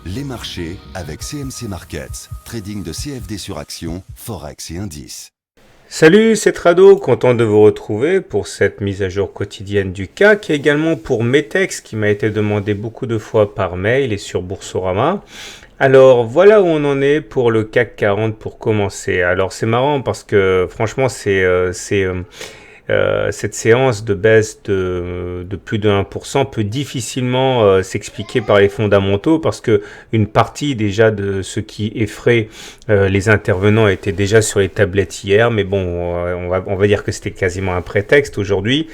Les marchés avec CMC Markets, trading de CFD sur action, Forex et indices. Salut, c'est Trado, content de vous retrouver pour cette mise à jour quotidienne du CAC et également pour Metex qui m'a été demandé beaucoup de fois par mail et sur Boursorama. Alors voilà où on en est pour le CAC 40 pour commencer. Alors c'est marrant parce que franchement cette séance de baisse de plus de 1% peut difficilement s'expliquer par les fondamentaux parce que une partie déjà de ce qui effraie les intervenants était déjà sur les tablettes hier, mais bon, on va dire que c'était quasiment un prétexte aujourd'hui.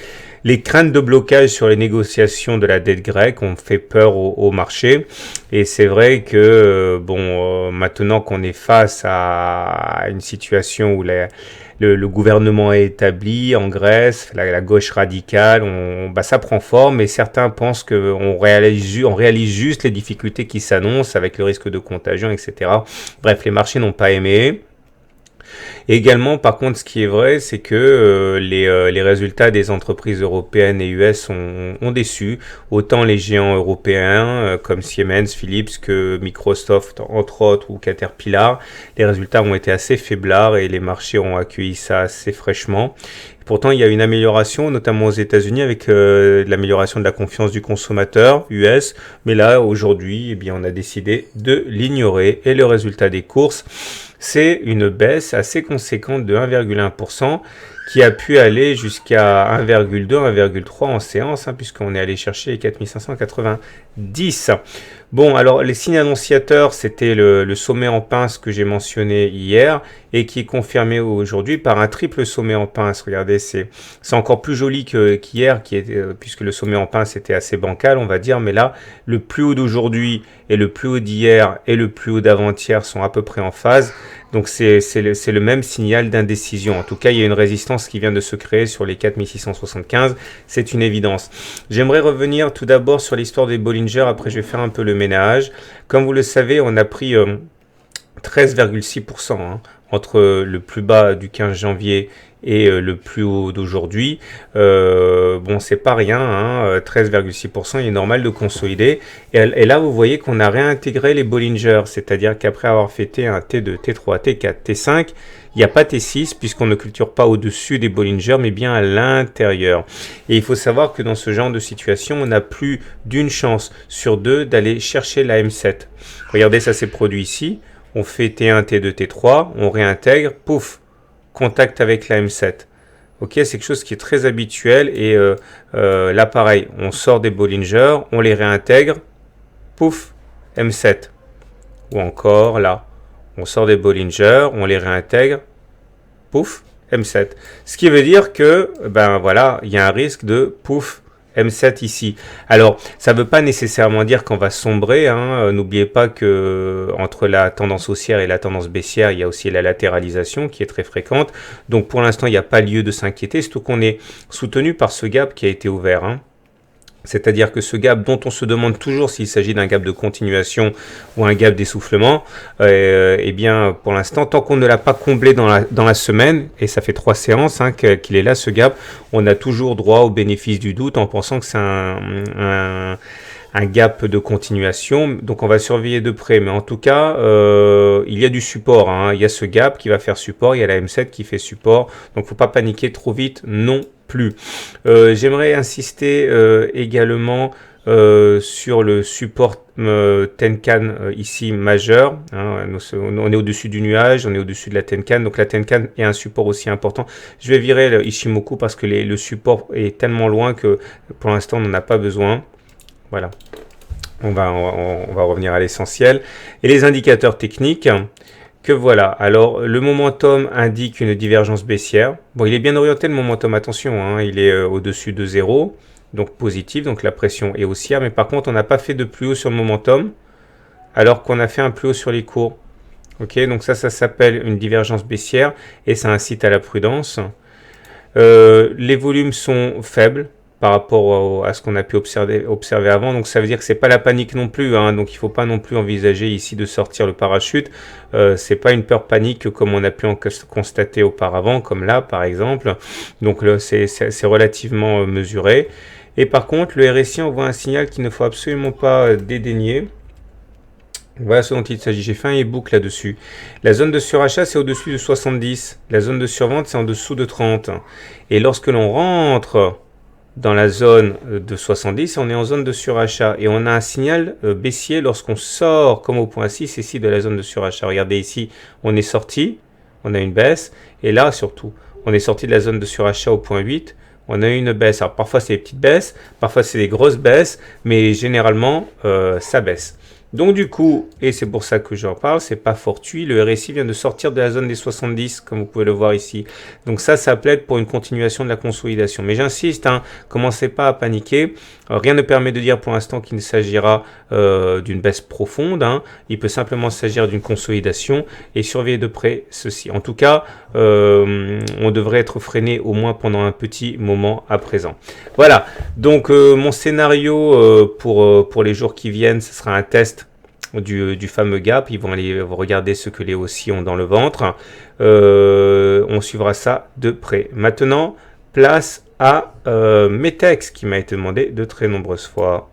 Les craintes de blocage sur les négociations de la dette grecque ont fait peur au marché et c'est vrai que maintenant qu'on est face à une situation où le gouvernement est établi en Grèce, la gauche radicale, ça prend forme et certains pensent qu'on réalise juste les difficultés qui s'annoncent avec le risque de contagion, etc. Bref, les marchés n'ont pas aimé. Et également, par contre, ce qui est vrai, c'est que les résultats des entreprises européennes et US ont déçu. Autant les géants européens comme Siemens, Philips que Microsoft, entre autres, ou Caterpillar, les résultats ont été assez faiblards et les marchés ont accueilli ça assez fraîchement. Pourtant, il y a une amélioration, notamment aux États-Unis, avec l'amélioration de la confiance du consommateur US. Mais là, aujourd'hui, on a décidé de l'ignorer. Et le résultat des courses, c'est une baisse assez conséquente de 1,1% qui a pu aller jusqu'à 1,2, 1,3 en séance, puisqu'on est allé chercher les 4590. Bon, alors les signes annonciateurs, c'était le sommet en pince que j'ai mentionné hier et qui est confirmé aujourd'hui par un triple sommet en pince. Regardez, c'est encore plus joli qu'hier, puisque le sommet en pince était assez bancal, on va dire, mais là, le plus haut d'aujourd'hui et le plus haut d'hier et le plus haut d'avant-hier sont à peu près en phase. Donc c'est le même signal d'indécision. En tout cas, il y a une résistance qui vient de se créer sur les 4675. C'est une évidence. J'aimerais revenir tout d'abord sur l'histoire des Bollinger. Après, je vais faire un peu le ménage. Comme vous le savez, on a pris 13,6% entre le plus bas du 15 janvier et le plus haut d'aujourd'hui. C'est pas rien, 13,6%, il est normal de consolider. Et là, vous voyez qu'on a réintégré les Bollinger, c'est-à-dire qu'après avoir fait T1, T2, T3, T4, T5, il n'y a pas T6 puisqu'on ne culture pas au-dessus des Bollinger, mais bien à l'intérieur. Et il faut savoir que dans ce genre de situation, on a plus d'une chance sur deux d'aller chercher la M7. Regardez, ça s'est produit ici. On fait T1, T2, T3, on réintègre, pouf, contact avec la M7. Ok, c'est quelque chose qui est très habituel et là pareil, on sort des Bollinger, on les réintègre, pouf, M7. Ou encore là, on sort des Bollinger, on les réintègre, pouf, M7. Ce qui veut dire que, il y a un risque de pouf, M7 ici. Alors, ça ne veut pas nécessairement dire qu'on va sombrer. N'oubliez pas que entre la tendance haussière et la tendance baissière, il y a aussi la latéralisation qui est très fréquente. Donc, pour l'instant, il n'y a pas lieu de s'inquiéter, surtout qu'on est soutenu par ce gap qui a été ouvert. C'est-à-dire que ce gap dont on se demande toujours s'il s'agit d'un gap de continuation ou un gap d'essoufflement, pour l'instant, tant qu'on ne l'a pas comblé dans la semaine, et ça fait 3 séances qu'il est là ce gap, on a toujours droit au bénéfice du doute en pensant que c'est un gap de continuation, donc on va surveiller de près, mais en tout cas, il y a du support, il y a ce gap qui va faire support, il y a la M7 qui fait support, donc faut pas paniquer trop vite non plus. J'aimerais insister également sur le support Tenkan ici majeur, on est au-dessus du nuage, on est au-dessus de la Tenkan, donc la Tenkan est un support aussi important. Je vais virer le Ishimoku parce que le support est tellement loin que pour l'instant on n'en a pas besoin. Voilà, on va revenir à l'essentiel. Et les indicateurs techniques, que voilà. Alors, le momentum indique une divergence baissière. Bon, il est bien orienté le momentum, attention, il est au-dessus de 0, donc positif, donc la pression est haussière. Mais par contre, on n'a pas fait de plus haut sur le momentum, alors qu'on a fait un plus haut sur les cours. Ok, donc ça s'appelle une divergence baissière et ça incite à la prudence. Les volumes sont faibles par rapport à ce qu'on a pu observer avant. Donc ça veut dire que c'est pas la panique non plus, donc il faut pas non plus envisager ici de sortir le parachute. C'est pas une peur panique comme on a pu en constater auparavant, comme là par exemple. Donc là, c'est relativement mesuré. Et par contre, le RSI envoie un signal qu'il ne faut absolument pas dédaigner. Voilà ce dont il s'agit. J'ai fait un e-book là-dessus. La zone de surachat, c'est au-dessus de 70. La zone de survente, c'est en dessous de 30. Et lorsque l'on rentre dans la zone de 70, on est en zone de surachat. Et on a un signal baissier lorsqu'on sort, comme au point 6 ici, de la zone de surachat. Regardez ici, on est sorti, on a une baisse. Et là, surtout, on est sorti de la zone de surachat au point 8. On a eu une baisse. Alors parfois, c'est des petites baisses, parfois, c'est des grosses baisses, mais généralement, ça baisse. Donc du coup, et c'est pour ça que j'en parle, c'est pas fortuit, le RSI vient de sortir de la zone des 70, comme vous pouvez le voir ici. Donc ça plaide pour une continuation de la consolidation. Mais j'insiste, commencez pas à paniquer. Rien ne permet de dire pour l'instant qu'il ne s'agira d'une baisse profonde. Il peut simplement s'agir d'une consolidation et surveiller de près ceci. En tout cas, on devrait être freiné au moins pendant un petit moment à présent. Voilà, donc mon scénario pour les jours qui viennent, ce sera un test du fameux gap. Ils vont aller regarder ce que les haussiers ont dans le ventre. On suivra ça de près. Maintenant, place à Metex qui m'a été demandé de très nombreuses fois.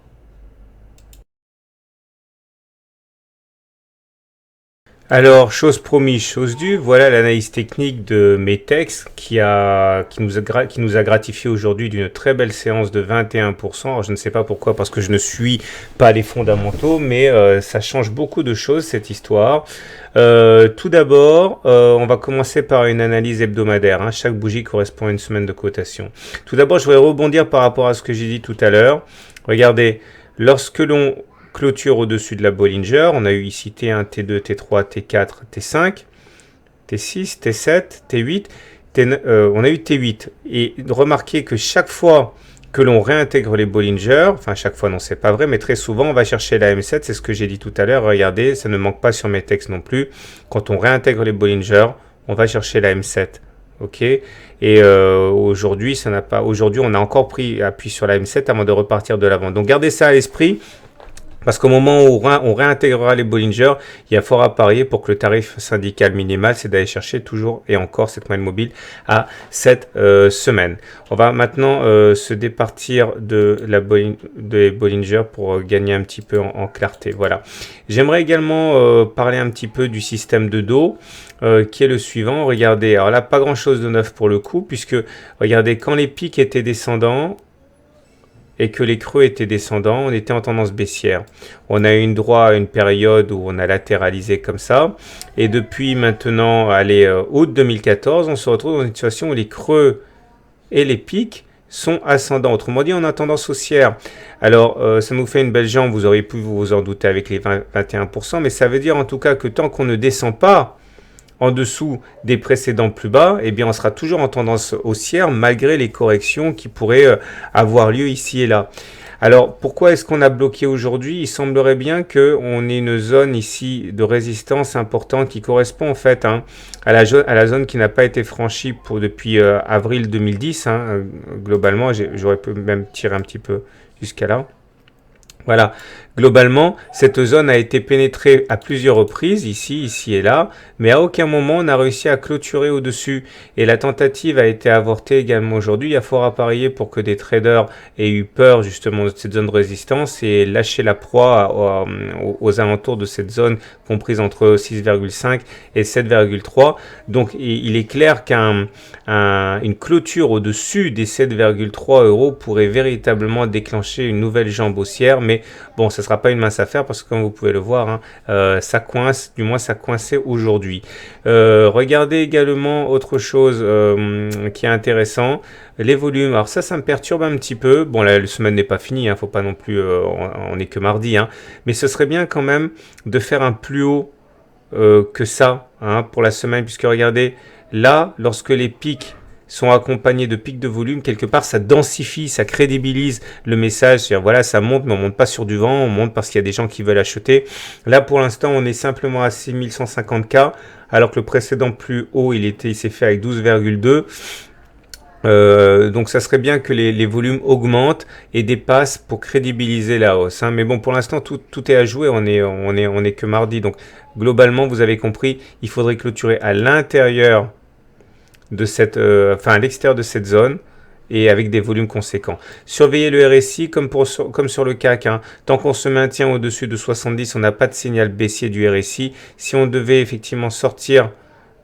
Alors, chose promise, chose due, voilà l'analyse technique de Metex qui nous a gratifié aujourd'hui d'une très belle séance de 21%. Alors, je ne sais pas pourquoi, parce que je ne suis pas les fondamentaux, mais ça change beaucoup de choses cette histoire. Tout d'abord, on va commencer par une analyse hebdomadaire. Chaque bougie correspond à une semaine de cotation. Tout d'abord, je voudrais rebondir par rapport à ce que j'ai dit tout à l'heure. Regardez, lorsque l'on clôture au-dessus de la Bollinger, on a eu ici T1, T2, T3, T4, T5, T6, T7, T8, on a eu T8. Et remarquez que chaque fois que l'on réintègre les Bollinger, enfin chaque fois non c'est pas vrai, mais très souvent on va chercher la M7, c'est ce que j'ai dit tout à l'heure, regardez, ça ne manque pas sur mes textes non plus, quand on réintègre les Bollinger, on va chercher la M7. Ok, et aujourd'hui, on a encore pris appui sur la M7 avant de repartir de l'avant. Donc gardez ça à l'esprit. Parce qu'au moment où on réintégrera les Bollinger, il y a fort à parier pour que le tarif syndical minimal, c'est d'aller chercher toujours et encore cette moyenne mobile à cette semaine. On va maintenant se départir des Bollinger pour gagner un petit peu en clarté. Voilà. J'aimerais également parler un petit peu du système de dos. Qui est le suivant. Regardez, alors là, pas grand-chose de neuf pour le coup, puisque, regardez, quand les pics étaient descendants, et que les creux étaient descendants, on était en tendance baissière. On a eu droit à une période où on a latéralisé comme ça, et depuis maintenant, août 2014, on se retrouve dans une situation où les creux et les pics sont ascendants. Autrement dit, on a tendance haussière. Alors, ça nous fait une belle jambe, vous auriez pu vous en douter avec les 21%, mais ça veut dire en tout cas que tant qu'on ne descend pas en dessous des précédents plus bas, eh bien on sera toujours en tendance haussière malgré les corrections qui pourraient avoir lieu ici et là. Alors pourquoi est-ce qu'on a bloqué aujourd'hui? Il semblerait bien qu'on ait une zone ici de résistance importante qui correspond en fait à la zone qui n'a pas été franchie depuis avril 2010. Globalement, j'aurais pu même tirer un petit peu jusqu'à là. Voilà, globalement, cette zone a été pénétrée à plusieurs reprises, ici et là, mais à aucun moment on a réussi à clôturer au-dessus. Et la tentative a été avortée également aujourd'hui. Il y a fort à parier pour que des traders aient eu peur justement de cette zone de résistance et lâché la proie aux alentours de cette zone comprise entre 6,5 et 7,3. Donc il est clair qu'une clôture au-dessus des 7,3 € pourrait véritablement déclencher une nouvelle jambe haussière, mais bon, ce ne sera pas une mince affaire parce que comme vous pouvez le voir, ça coince, du moins ça coinçait aujourd'hui. Regardez également autre chose qui est intéressant, les volumes. Alors ça me perturbe un petit peu. Bon, la semaine n'est pas finie, faut pas non plus, on n'est que mardi, mais ce serait bien quand même de faire un plus haut que ça pour la semaine, puisque regardez, là, lorsque les pics sont accompagnés de pics de volume, quelque part ça densifie, ça crédibilise le message, c'est-à-dire voilà, ça monte, mais on monte pas sur du vent, on monte parce qu'il y a des gens qui veulent acheter. Là pour l'instant on est simplement à 6150K, alors que le précédent plus haut il s'est fait avec 12,2. Donc ça serait bien que les volumes augmentent et dépassent pour crédibiliser la hausse. Mais bon, pour l'instant tout est à jouer, on est que mardi, donc globalement vous avez compris, il faudrait clôturer à l'intérieur de à l'extérieur de cette zone et avec des volumes conséquents. Surveillez le RSI comme sur le CAC. Hein. Tant qu'on se maintient au-dessus de 70, on n'a pas de signal baissier du RSI. Si on devait effectivement sortir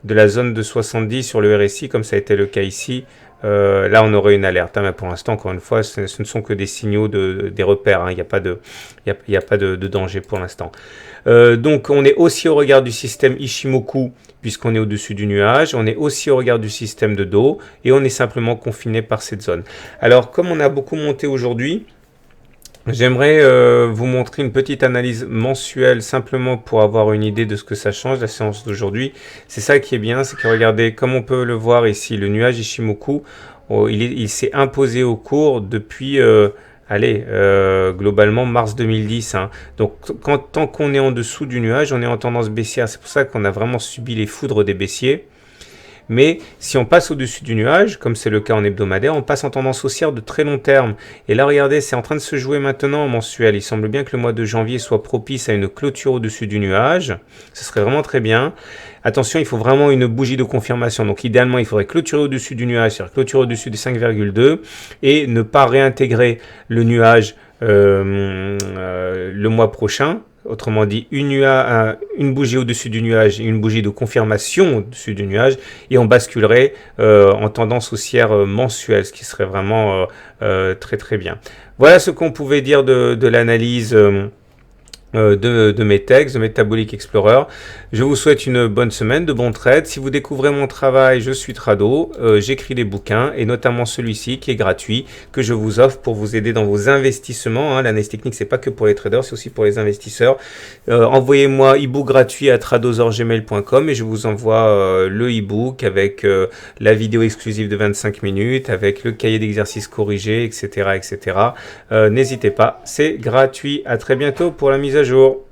de la zone de 70 sur le RSI, comme ça a été le cas ici, là on aurait une alerte. Hein, mais pour l'instant, encore une fois, ce ne sont que des signaux, des repères. Hein. Il n'y a pas de danger pour l'instant. Donc on est aussi au regard du système Ichimoku, puisqu'on est au-dessus du nuage. On est aussi au regard du système de dos, et on est simplement confiné par cette zone. Alors comme on a beaucoup monté aujourd'hui, j'aimerais vous montrer une petite analyse mensuelle simplement pour avoir une idée de ce que ça change, la séance d'aujourd'hui. C'est ça qui est bien, c'est que regardez, comme on peut le voir ici, le nuage Ichimoku, il s'est imposé au cours depuis, globalement mars 2010. Hein. Donc tant qu'on est en dessous du nuage, on est en tendance baissière. C'est pour ça qu'on a vraiment subi les foudres des baissiers. Mais si on passe au-dessus du nuage, comme c'est le cas en hebdomadaire, on passe en tendance haussière de très long terme. Et là, regardez, c'est en train de se jouer maintenant en mensuel. Il semble bien que le mois de janvier soit propice à une clôture au-dessus du nuage. Ce serait vraiment très bien. Attention, il faut vraiment une bougie de confirmation. Donc idéalement, il faudrait clôturer au-dessus du nuage, c'est-à-dire clôturer au-dessus des 5,2 et ne pas réintégrer le nuage le mois prochain. Autrement dit, une bougie au-dessus du nuage et une bougie de confirmation au-dessus du nuage, et on basculerait en tendance haussière mensuelle, ce qui serait vraiment très très bien. Voilà ce qu'on pouvait dire de l'analyse de mes textes, de Metabolic Explorer. Je vous souhaite une bonne semaine, de bons trades. Si vous découvrez mon travail, je suis Trado, j'écris des bouquins, et notamment celui-ci qui est gratuit, que je vous offre pour vous aider dans vos investissements. Hein. L'analyse technique, c'est pas que pour les traders, c'est aussi pour les investisseurs. Envoyez-moi e-book gratuit à tradosor@gmail.com et je vous envoie le e-book avec la vidéo exclusive de 25 minutes, avec le cahier d'exercices corrigé, etc. etc. N'hésitez pas, c'est gratuit. À très bientôt pour la mise à jour.